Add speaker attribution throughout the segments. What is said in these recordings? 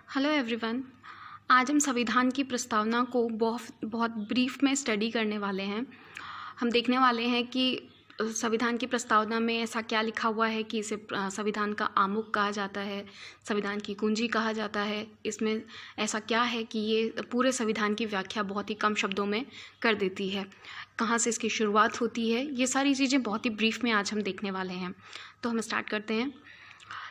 Speaker 1: Hello everyone. आज हम संविधान की प्रस्तावना को बहुत बहुत ब्रीफ में स्टडी करने वाले हैं। हम देखने वाले हैं कि संविधान की प्रस्तावना में ऐसा क्या लिखा हुआ है कि इसे संविधान का आमुख कहा जाता है, संविधान की कुंजी कहा जाता है। इसमें ऐसा क्या है कि ये पूरे संविधान की व्याख्या बहुत ही कम शब्दों में कर देती है। कहाँ से इसकी शुरुआत होती है, ये सारी चीज़ें बहुत ही ब्रीफ में आज हम देखने वाले हैं। तो हम स्टार्ट करते हैं।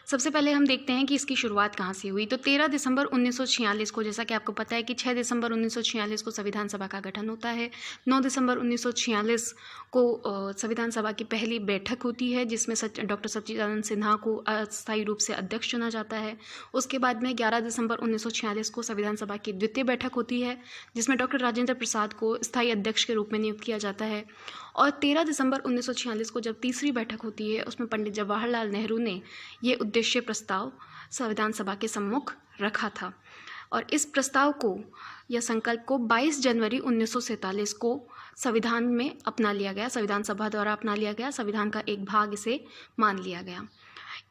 Speaker 1: सबसे पहले हम देखते हैं कि इसकी शुरुआत कहाँ से हुई। तो 13 दिसंबर 1946 को, जैसा कि आपको पता है कि 6 दिसंबर 1946 को संविधान सभा का गठन होता है। 9 दिसंबर 1946 को संविधान सभा की पहली बैठक होती है, जिसमें डॉक्टर सच्चिदानंद सिन्हा को अस्थायी रूप से अध्यक्ष चुना जाता है। उसके बाद में 11 दिसंबर 1946 को संविधान सभा की द्वितीय बैठक होती है, जिसमें डॉक्टर राजेंद्र प्रसाद को स्थायी अध्यक्ष के रूप में नियुक्त किया जाता है। और 13 दिसंबर 1946 को जब तीसरी बैठक होती है, उसमें पंडित जवाहरलाल नेहरू ने ये उद्देश्य प्रस्ताव संविधान सभा के सम्मुख रखा था। और इस प्रस्ताव को या संकल्प को 22 जनवरी 1947 को संविधान में अपना लिया गया, संविधान सभा द्वारा अपना लिया गया, संविधान का एक भाग इसे मान लिया गया।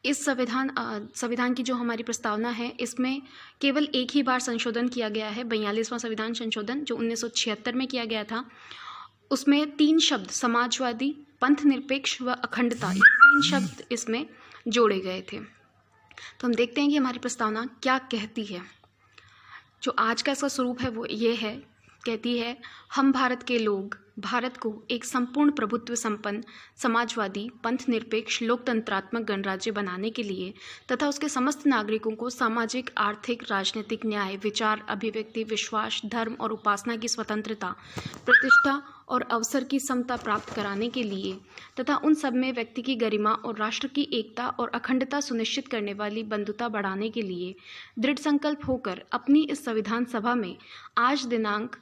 Speaker 1: इस संविधान की जो हमारी प्रस्तावना है, इसमें केवल एक ही बार संशोधन किया गया है, 42वां संविधान संशोधन जो 1976 में किया गया था। उसमें 3 शब्द समाजवादी, पंथ निरपेक्ष व अखंडता, ये 3 शब्द इसमें जोड़े गए थे। तो हम देखते हैं कि हमारी प्रस्तावना क्या कहती है। जो आज का इसका स्वरूप है वो ये है, कहती है, हम भारत के लोग भारत को एक संपूर्ण प्रभुत्व संपन्न समाजवादी, पंथ निरपेक्ष, लोकतंत्रात्मक गणराज्य बनाने के लिए तथा उसके समस्त नागरिकों को सामाजिक, आर्थिक, राजनीतिक न्याय, विचार, अभिव्यक्ति, विश्वास, धर्म और उपासना की स्वतंत्रता, प्रतिष्ठा और अवसर की समता प्राप्त कराने के लिए तथा उन सब में व्यक्ति की गरिमा और राष्ट्र की एकता और अखंडता सुनिश्चित करने वाली बंधुता बढ़ाने के लिए दृढ़ संकल्प होकर अपनी इस संविधान सभा में आज दिनांक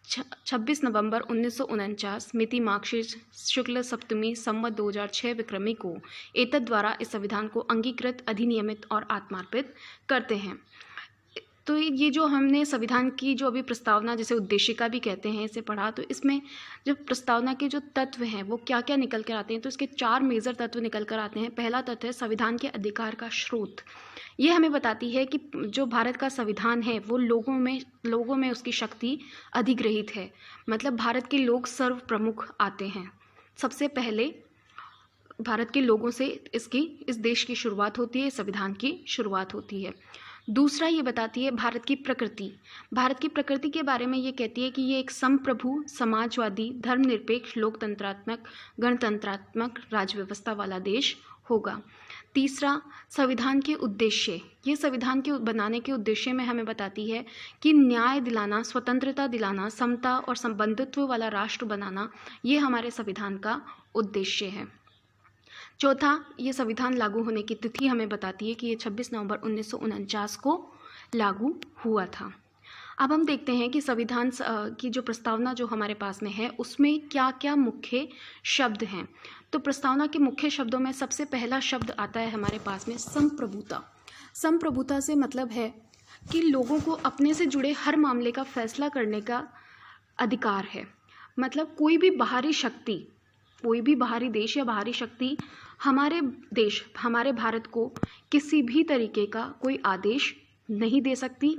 Speaker 1: 26 नवंबर 1949 मिति मार्गशीर्ष शुक्ल सप्तमी संवत 2006 विक्रमी को एतद द्वारा इस संविधान को अंगीकृत, अधिनियमित और आत्मार्पित करते हैं। तो ये जो हमने संविधान की जो अभी प्रस्तावना, जिसे उद्देशिका भी कहते हैं, इसे पढ़ा, तो इसमें जो प्रस्तावना के जो तत्व हैं वो क्या क्या निकल कर आते हैं। तो इसके 4 मेजर तत्व निकल कर आते हैं। पहला तत्व है संविधान के अधिकार का स्रोत। ये हमें बताती है कि जो भारत का संविधान है वो लोगों में उसकी शक्ति अधिग्रहित है, मतलब भारत के लोग सर्व प्रमुख आते हैं। सबसे पहले भारत के लोगों से इस देश की शुरुआत होती है, संविधान की शुरुआत होती है। दूसरा ये बताती है भारत की प्रकृति। भारत की प्रकृति के बारे में ये कहती है कि ये एक संप्रभु, समाजवादी, धर्मनिरपेक्ष, लोकतंत्रात्मक, गणतंत्रात्मक राज्य व्यवस्था वाला देश होगा। तीसरा, संविधान के उद्देश्य। ये संविधान के बनाने के उद्देश्य में हमें बताती है कि न्याय दिलाना, स्वतंत्रता दिलाना, समता और संबंधित्व वाला राष्ट्र बनाना, ये हमारे संविधान का उद्देश्य है। चौथा, ये संविधान लागू होने की तिथि हमें बताती है कि ये 26 नवंबर 1949 को लागू हुआ था। अब हम देखते हैं कि संविधान की जो प्रस्तावना जो हमारे पास में है, उसमें क्या क्या मुख्य शब्द हैं। तो प्रस्तावना के मुख्य शब्दों में सबसे पहला शब्द आता है हमारे पास में संप्रभुता। संप्रभुता से मतलब है कि लोगों को अपने से जुड़े हर मामले का फैसला करने का अधिकार है। मतलब कोई भी बाहरी शक्ति, कोई भी बाहरी देश या बाहरी शक्ति हमारे भारत को किसी भी तरीके का कोई आदेश नहीं दे सकती।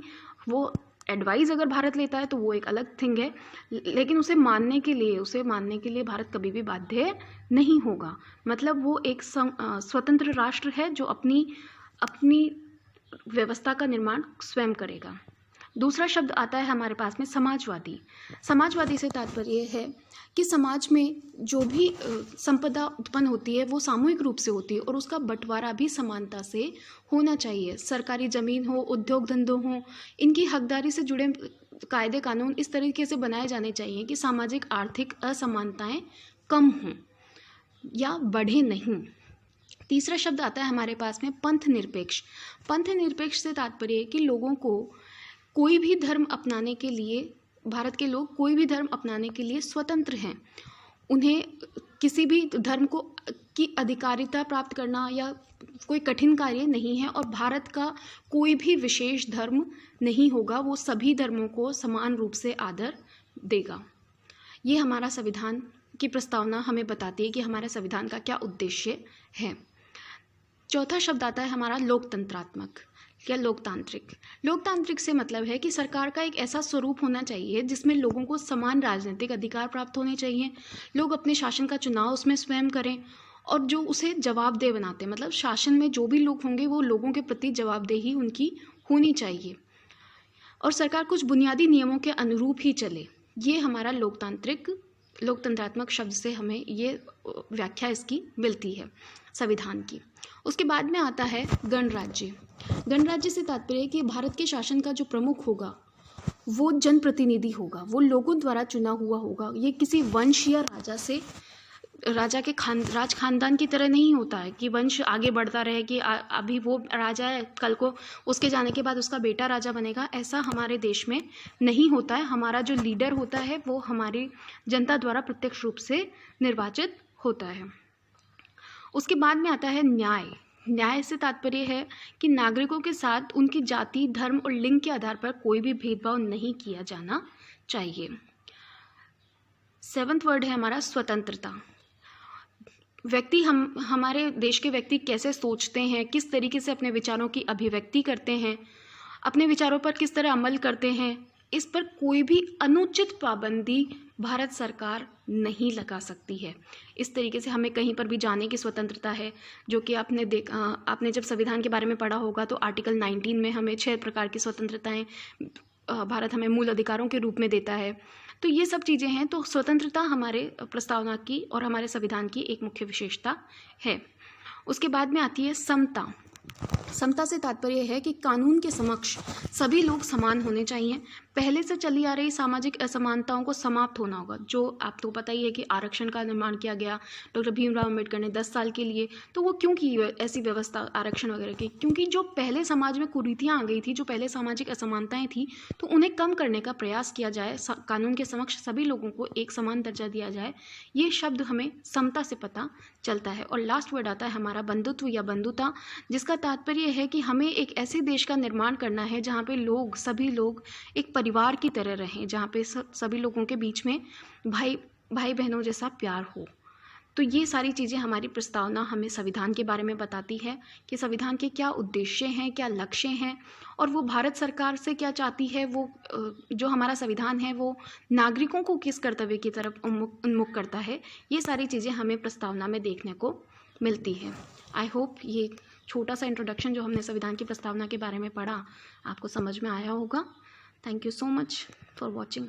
Speaker 1: वो एडवाइस अगर भारत लेता है तो वो एक अलग थिंग है, लेकिन उसे मानने के लिए भारत कभी भी बाध्य नहीं होगा। मतलब वो एक स्वतंत्र राष्ट्र है जो अपनी व्यवस्था का निर्माण स्वयं करेगा। दूसरा शब्द आता है हमारे पास में समाजवादी। समाजवादी से तात्पर्य है कि समाज में जो भी संपदा उत्पन्न होती है वो सामूहिक रूप से होती है और उसका बंटवारा भी समानता से होना चाहिए। सरकारी ज़मीन हो, उद्योग धंधों हो, इनकी हकदारी से जुड़े कायदे कानून इस तरीके से बनाए जाने चाहिए कि सामाजिक आर्थिक असमानताएं कम हों या बढ़े नहीं। तीसरा शब्द आता है हमारे पास में पंथ निरपेक्ष। पंथ निरपेक्ष से तात्पर्य है कि लोगों को कोई भी धर्म अपनाने के लिए, भारत के लोग कोई भी धर्म अपनाने के लिए स्वतंत्र हैं। उन्हें किसी भी धर्म की अधिकारिता प्राप्त करना या कोई कठिन कार्य नहीं है और भारत का कोई भी विशेष धर्म नहीं होगा, वो सभी धर्मों को समान रूप से आदर देगा। ये हमारा संविधान की प्रस्तावना हमें बताती है कि हमारे संविधान का क्या उद्देश्य है। चौथा शब्द आता है हमारा लोकतंत्रात्मक। या लोकतांत्रिक। लोकतांत्रिक से मतलब है कि सरकार का एक ऐसा स्वरूप होना चाहिए जिसमें लोगों को समान राजनीतिक अधिकार प्राप्त होने चाहिए, लोग अपने शासन का चुनाव उसमें स्वयं करें और जो उसे जवाबदेह बनाते हैं, मतलब शासन में जो भी लोग होंगे वो लोगों के प्रति जवाबदेही उनकी होनी चाहिए और सरकार कुछ बुनियादी नियमों के अनुरूप ही चले। ये हमारा लोकतंत्रात्मक शब्द से हमें ये व्याख्या इसकी मिलती है संविधान की। उसके बाद में आता है गणराज्य। गणराज्य से तात्पर्य है कि भारत के शासन का जो प्रमुख होगा वो जनप्रतिनिधि होगा, वो लोगों द्वारा चुना हुआ होगा। ये किसी वंश या राजा के राज खानदान की तरह नहीं होता है कि वंश आगे बढ़ता रहे कि अभी वो राजा है, कल को उसके जाने के बाद उसका बेटा राजा बनेगा। ऐसा हमारे देश में नहीं होता है। हमारा जो लीडर होता है वो हमारी जनता द्वारा प्रत्यक्ष रूप से निर्वाचित होता है। उसके बाद में आता है न्याय। न्याय से तात्पर्य है कि नागरिकों के साथ उनकी जाति, धर्म और लिंग के आधार पर कोई भी भेदभाव नहीं किया जाना चाहिए। 7वां वर्ड है हमारा स्वतंत्रता। हमारे देश के व्यक्ति कैसे सोचते हैं, किस तरीके से अपने विचारों की अभिव्यक्ति करते हैं, अपने विचारों पर किस तरह अमल करते हैं, इस पर कोई भी अनुचित पाबंदी भारत सरकार नहीं लगा सकती है। इस तरीके से हमें कहीं पर भी जाने की स्वतंत्रता है, जो कि आपने जब संविधान के बारे में पढ़ा होगा तो आर्टिकल 19 में हमें 6 प्रकार की स्वतंत्रताएं भारत हमें मूल अधिकारों के रूप में देता है। तो ये सब चीज़ें हैं। तो स्वतंत्रता हमारे प्रस्तावना की और हमारे संविधान की एक मुख्य विशेषता है। उसके बाद में आती है समता। समता से तात्पर्य है कि कानून के समक्ष सभी लोग समान होने चाहिए। पहले से चली आ रही सामाजिक असमानताओं को समाप्त होना होगा। जो आपको पता ही है कि आरक्षण का निर्माण किया गया डॉक्टर भीमराव अम्बेडकर ने 10 साल के लिए, तो वो क्यों की ऐसी व्यवस्था आरक्षण वगैरह की? क्योंकि जो पहले समाज में कुरीतियाँ आ गई थी, जो पहले सामाजिक असमानताएं थी, तो उन्हें कम करने का प्रयास किया जाए, कानून के समक्ष सभी लोगों को एक समान दर्जा दिया जाए। ये शब्द हमें समता से पता चलता है। और लास्ट वर्ड आता है हमारा बंधुत्व या बंधुता, जिसका तात्पर्य है कि हमें एक ऐसे देश का निर्माण करना है जहाँ पे सभी लोग एक परिवार की तरह रहें, जहाँ पे सभी लोगों के बीच में भाई बहनों जैसा प्यार हो। तो ये सारी चीज़ें हमारी प्रस्तावना हमें संविधान के बारे में बताती है कि संविधान के क्या उद्देश्य हैं, क्या लक्ष्य हैं और वो भारत सरकार से क्या चाहती है। वो जो हमारा संविधान है वो नागरिकों को किस कर्तव्य की तरफ उन्मुख करता है। ये सारी चीज़ें हमें प्रस्तावना में देखने को मिलती है। आई होप ये छोटा सा इंट्रोडक्शन जो हमने संविधान की प्रस्तावना के बारे में पढ़ा आपको समझ में आया होगा। Thank you so much for watching.